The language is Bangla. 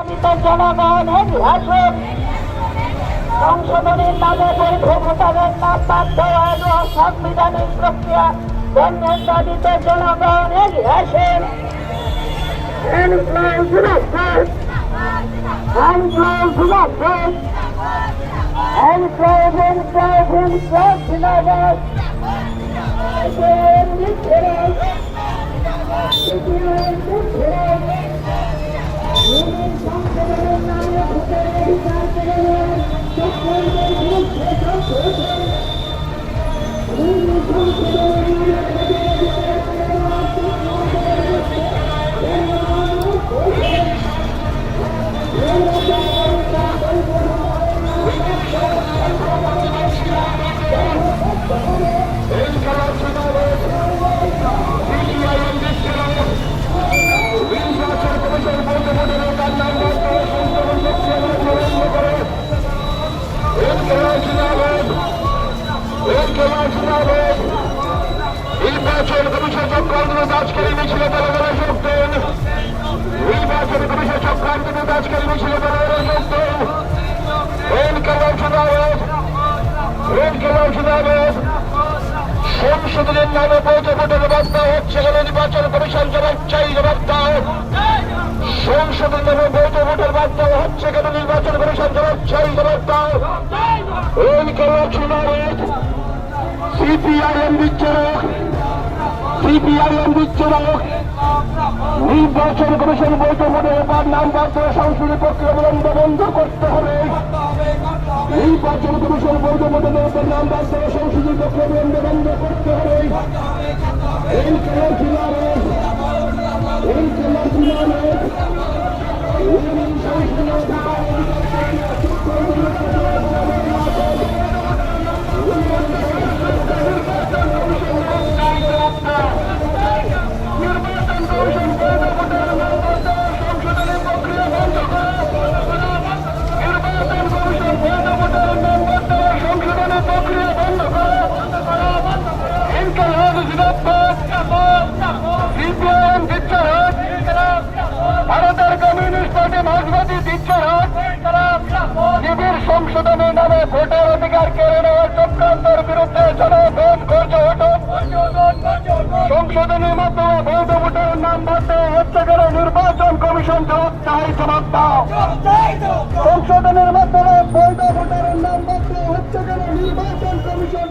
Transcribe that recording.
জনগণের শাসক সংশোধনের নামে বৈধ ভোটারের নাম বাদ দেওয়া এবং সাংবিধানিক প্রক্রিয়া বন্ধের দাবিতে জনগণের শাসক নির্বাচন কমিশন চক্রান্ত কাজকারী মিছিলে দলগরা যোগদেন নির্বাচন কমিশন চক্রান্ত কাজকারী মিছিলে দলগরা যোগদেন সংশোধনের নামে বৈধ ভোটের বার্তা হচ্ছে কেন নির্বাচন কমিশন জবাব চাই জবাব দাও সংশোধনের নামে বৈধ ভোটের বার্তা হচ্ছে কেন নির্বাচন কমিশন জবাব চাই জবাব দাও সিপিআইএম বিচারক নির্বাচন কমিশন বৈধ ভোটের এবার নাম বাদ সংশোধনী প্রক্রিয়া বিলম্ব বন্ধ করতে হবে নির্বাচন কমিশন বৈধ ভোটের এবার নাম বাদ সংশোধনী প্রক্রিয়া বিলম্ব বন্ধ করতে হবে ভারতের কমিউনিস্ট পার্টি মার্ক্সবাদী নিবিড় সংশোধনের নামে ভোটের অধিকার কেড়ে নেওয়ার চক্রান্তের বিরুদ্ধে জনগণ গর্জে ওঠুন সংশোধনের মাধ্যমে বৈধ ভোটের নাম বাদ হচ্ছে কেন নির্বাচন কমিশন জবাব চাই জবাব দাও সংশোধনের মাধ্যমে বৈধ ভোটের নাম বাদ হচ্ছে কেন নির্বাচন কমিশন